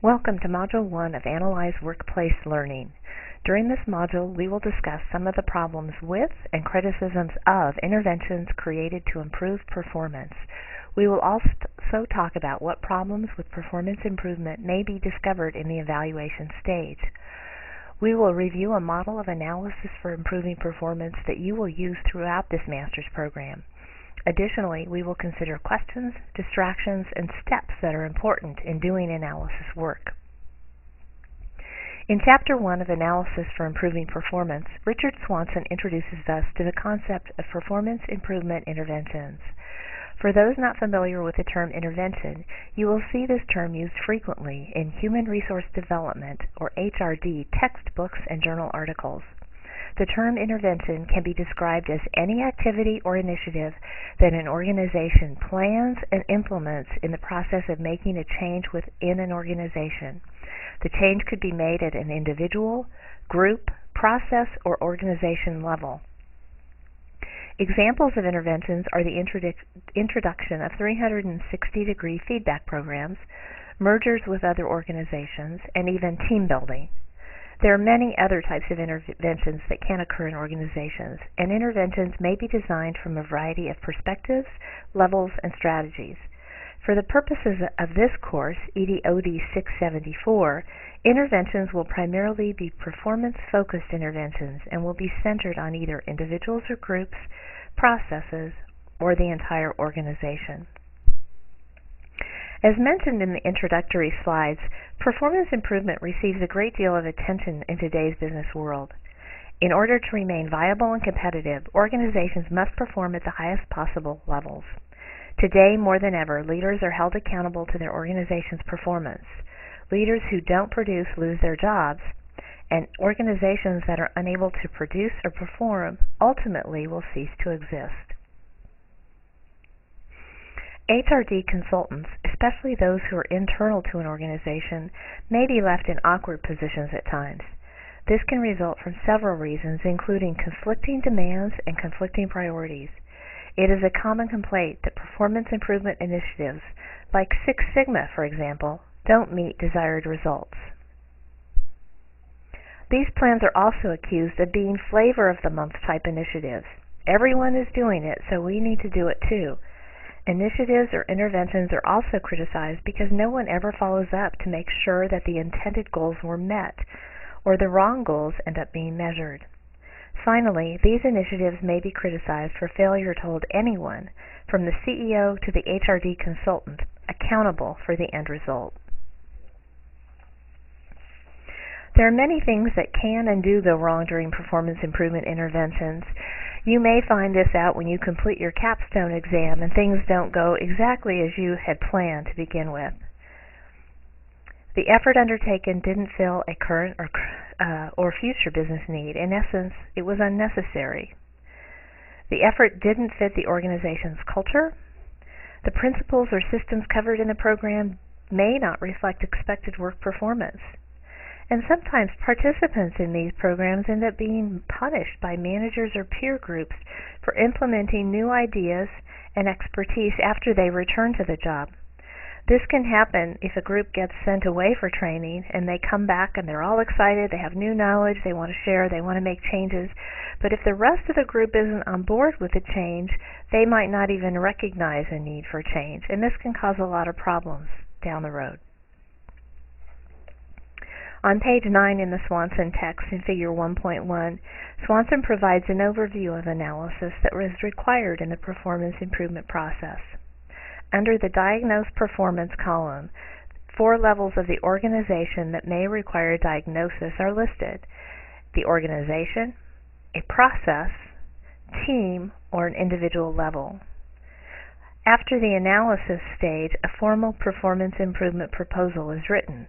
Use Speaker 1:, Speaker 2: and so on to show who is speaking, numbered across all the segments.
Speaker 1: Welcome to Module 1 of Analyze Workplace Learning. During this module, we will discuss some of the problems with and criticisms of interventions created to improve performance. We will also talk about what problems with performance improvement may be discovered in the evaluation stage. We will review a model of analysis for improving performance that you will use throughout this master's program. Additionally, we will consider questions, distractions, and steps that are important in doing analysis work. In Chapter 1 of Analysis for Improving Performance, Richard Swanson introduces us to the concept of performance improvement interventions. For those not familiar with the term intervention, you will see this term used frequently in human resource development, or HRD, textbooks and journal articles. The term intervention can be described as any activity or initiative that an organization plans and implements in the process of making a change within an organization. The change could be made at an individual, group, process, or organization level. Examples of interventions are the introduction of 360-degree feedback programs, mergers with other organizations, and even team building. There are many other types of interventions that can occur in organizations, and interventions may be designed from a variety of perspectives, levels, and strategies. For the purposes of this course, EDOD 674, interventions will primarily be performance-focused interventions and will be centered on either individuals or groups, processes, or the entire organization. As mentioned in the introductory slides, performance improvement receives a great deal of attention in today's business world. In order to remain viable and competitive, organizations must perform at the highest possible levels. Today, more than ever, leaders are held accountable to their organization's performance. Leaders who don't produce lose their jobs, and organizations that are unable to produce or perform ultimately will cease to exist. HRD consultants, especially those who are internal to an organization, may be left in awkward positions at times. This can result from several reasons, including conflicting demands and conflicting priorities. It is a common complaint that performance improvement initiatives, like Six Sigma, for example, don't meet desired results. These plans are also accused of being flavor of the month type initiatives. Everyone is doing it, so we need to do it too. Initiatives or interventions are also criticized because no one ever follows up to make sure that the intended goals were met, or the wrong goals end up being measured. Finally, these initiatives may be criticized for failure to hold anyone, from the CEO to the HRD consultant, accountable for the end result. There are many things that can and do go wrong during performance improvement interventions. You may find this out when you complete your capstone exam and things don't go exactly as you had planned to begin with. The effort undertaken didn't fill a current or future business need. In essence, it was unnecessary. The effort didn't fit the organization's culture. The principles or systems covered in the program may not reflect expected work performance. And sometimes participants in these programs end up being punished by managers or peer groups for implementing new ideas and expertise after they return to the job. This can happen if a group gets sent away for training and they come back and they're all excited, they have new knowledge, they want to share, they want to make changes. But if the rest of the group isn't on board with the change, they might not even recognize a need for change, and this can cause a lot of problems down the road. On page 9 in the Swanson text in Figure 1.1, Swanson provides an overview of analysis that was required in the performance improvement process. Under the Diagnose Performance column, 4 levels of the organization that may require diagnosis are listed: the organization, a process, team, or an individual level. After the analysis stage, a formal performance improvement proposal is written.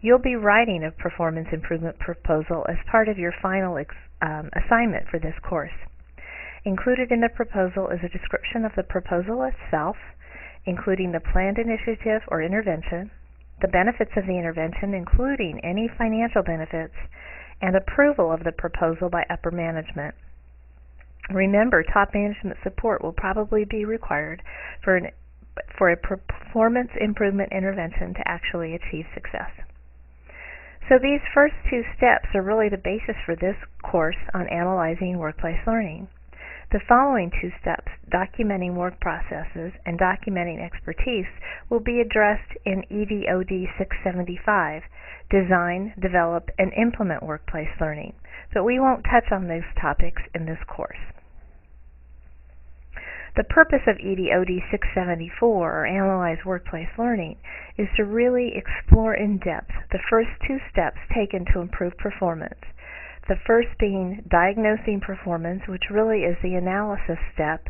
Speaker 1: You'll be writing a performance improvement proposal as part of your final assignment for this course. Included in the proposal is a description of the proposal itself, including the planned initiative or intervention, the benefits of the intervention, including any financial benefits, and approval of the proposal by upper management. Remember, top management support will probably be required for for a performance improvement intervention to actually achieve success. So these first two steps are really the basis for this course on analyzing workplace learning. The following two steps, documenting work processes and documenting expertise, will be addressed in EDOD 675, Design, Develop, and Implement Workplace Learning, but we won't touch on those topics in this course. The purpose of EDOD 674, or Analyze Workplace Learning, is to really explore in depth the first two steps taken to improve performance. The first being diagnosing performance, which really is the analysis step,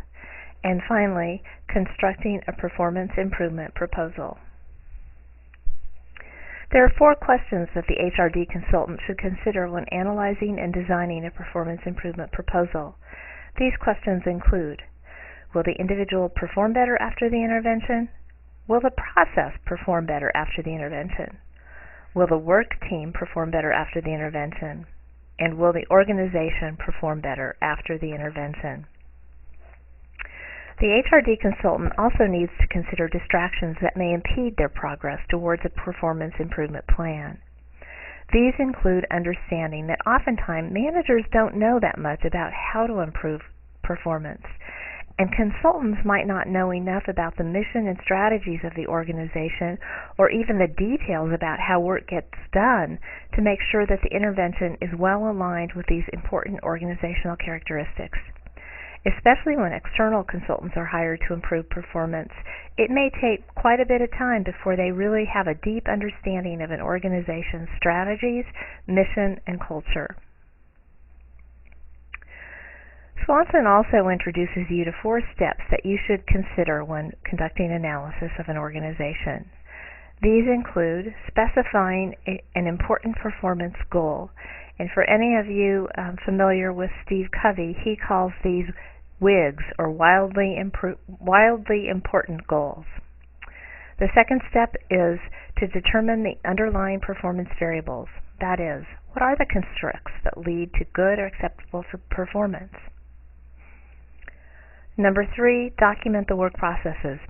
Speaker 1: and finally, constructing a performance improvement proposal. There are 4 questions that the HRD consultant should consider when analyzing and designing a performance improvement proposal. These questions include: will the individual perform better after the intervention? Will the process perform better after the intervention? Will the work team perform better after the intervention? And will the organization perform better after the intervention? The HRD consultant also needs to consider distractions that may impede their progress towards a performance improvement plan. These include understanding that oftentimes managers don't know that much about how to improve performance, and consultants might not know enough about the mission and strategies of the organization or even the details about how work gets done to make sure that the intervention is well aligned with these important organizational characteristics. Especially when external consultants are hired to improve performance, it may take quite a bit of time before they really have a deep understanding of an organization's strategies, mission, and culture. Swanson also introduces you to 4 steps that you should consider when conducting analysis of an organization. These include specifying an important performance goal. And for any of you familiar with Steve Covey, he calls these WIGs, or wildly important goals. The second step is to determine the underlying performance variables. That is, what are the constructs that lead to good or acceptable performance? Number 3, document the work processes.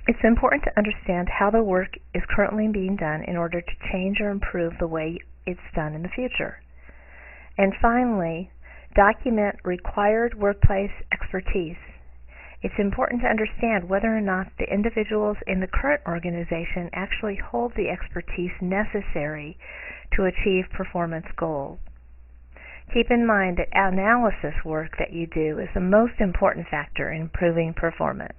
Speaker 1: It's important to understand how the work is currently being done in order to change or improve the way it's done in the future. And finally, document required workplace expertise. It's important to understand whether or not the individuals in the current organization actually hold the expertise necessary to achieve performance goals. Keep in mind that analysis work that you do is the most important factor in improving performance.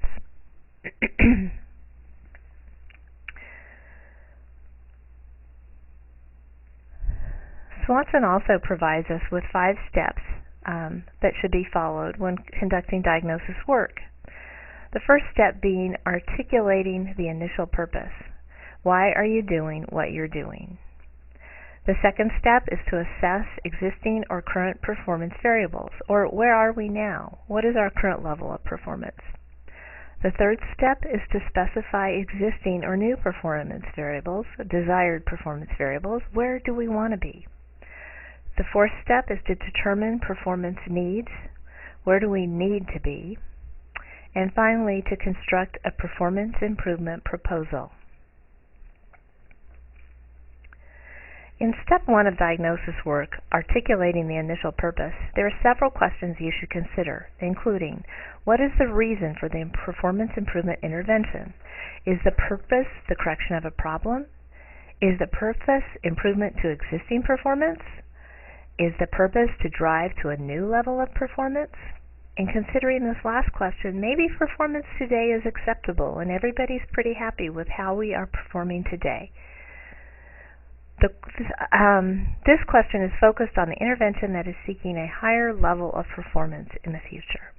Speaker 1: Swanson also provides us with 5 steps that should be followed when conducting diagnosis work. The first step being articulating the initial purpose. Why are you doing what you're doing? The second step is to assess existing or current performance variables, or where are we now? What is our current level of performance? The third step is to specify existing or new performance variables, desired performance variables. Where do we want to be? The fourth step is to determine performance needs. Where do we need to be? And finally, to construct a performance improvement proposal. In step 1 of diagnosis work, articulating the initial purpose, there are several questions you should consider, including: what is the reason for the performance improvement intervention? Is the purpose the correction of a problem? Is the purpose improvement to existing performance? Is the purpose to drive to a new level of performance? In considering this last question, maybe performance today is acceptable and everybody's pretty happy with how we are performing today. This question is focused on the intervention that is seeking a higher level of performance in the future.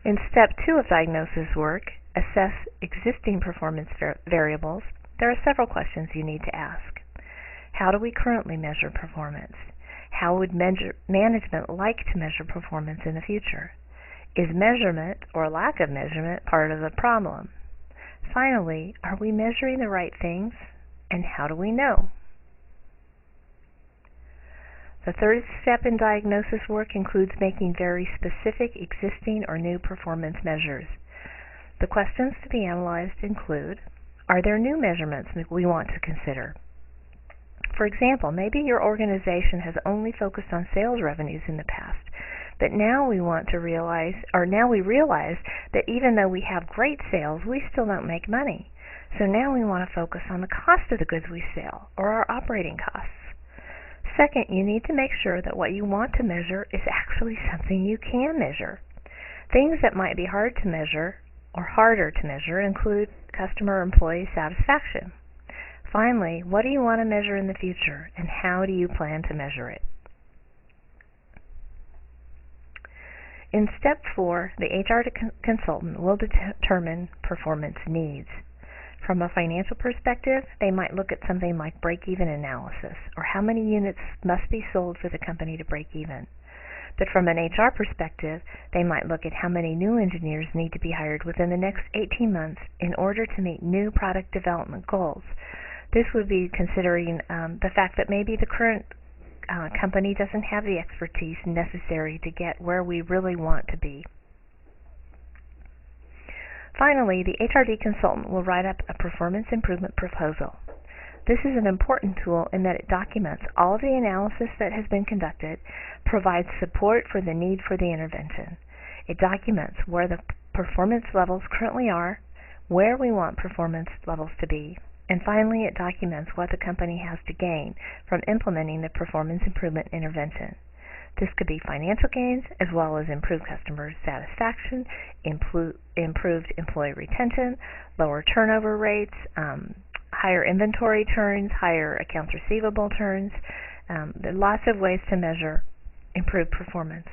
Speaker 1: In step 2 of diagnosis work, assess existing performance variables, there are several questions you need to ask. How do we currently measure performance? How would management like to measure performance in the future? Is measurement or lack of measurement part of the problem? Finally, are we measuring the right things? And how do we know? The third step in diagnosis work includes making very specific existing or new performance measures. The questions to be analyzed include, are there new measurements that we want to consider? For example, maybe your organization has only focused on sales revenues in the past, but now we realize that even though we have great sales, we still don't make money. So now we want to focus on the cost of the goods we sell, or our operating costs. Second, you need to make sure that what you want to measure is actually something you can measure. Things that might be hard to measure or harder to measure include customer or employee satisfaction. Finally, what do you want to measure in the future, and how do you plan to measure it? In step 4, the HR consultant will determine performance needs. From a financial perspective, they might look at something like break-even analysis, or how many units must be sold for the company to break even. But from an HR perspective, they might look at how many new engineers need to be hired within the next 18 months in order to meet new product development goals. This would be considering the fact that maybe the current company doesn't have the expertise necessary to get where we really want to be. Finally, the HRD consultant will write up a performance improvement proposal. This is an important tool in that it documents all of the analysis that has been conducted, provides support for the need for the intervention. It documents where the performance levels currently are, where we want performance levels to be, and finally it documents what the company has to gain from implementing the performance improvement intervention. This could be financial gains as well as improved customer satisfaction, improved employee retention, lower turnover rates, higher inventory turns, higher accounts receivable turns. There are lots of ways to measure improved performance.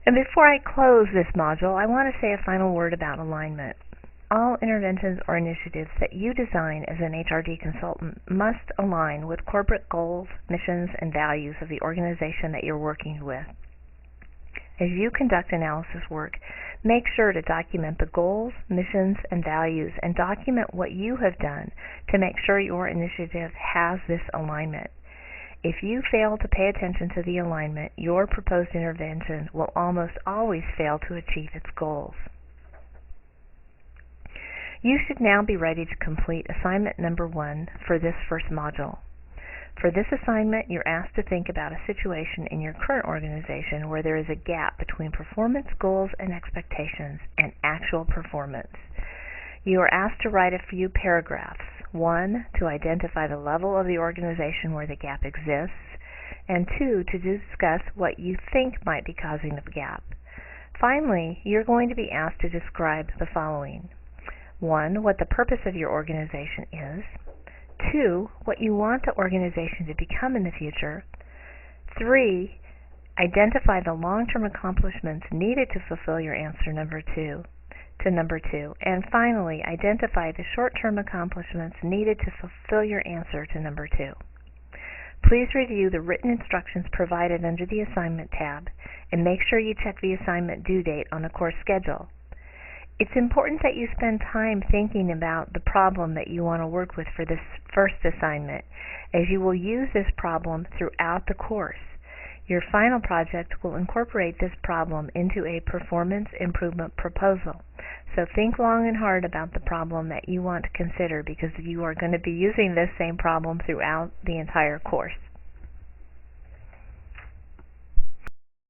Speaker 1: And before I close this module, I want to say a final word about alignment. All interventions or initiatives that you design as an HRD consultant must align with corporate goals, missions, and values of the organization that you're working with. As you conduct analysis work, make sure to document the goals, missions, and values, and document what you have done to make sure your initiative has this alignment. If you fail to pay attention to the alignment, your proposed intervention will almost always fail to achieve its goals. You should now be ready to complete assignment number 1 for this first module. For this assignment, you're asked to think about a situation in your current organization where there is a gap between performance goals and expectations and actual performance. You are asked to write a few paragraphs. 1, to identify the level of the organization where the gap exists, and 2, to discuss what you think might be causing the gap. Finally, you're going to be asked to describe the following. 1, what the purpose of your organization is. 2, what you want the organization to become in the future. 3, identify the long-term accomplishments needed to fulfill your answer number 2. And finally, identify the short-term accomplishments needed to fulfill your answer to number 2. Please review the written instructions provided under the Assignment tab, and make sure you check the assignment due date on the course schedule. It's important that you spend time thinking about the problem that you want to work with for this first assignment, as you will use this problem throughout the course. Your final project will incorporate this problem into a performance improvement proposal. So think long and hard about the problem that you want to consider, because you are going to be using this same problem throughout the entire course.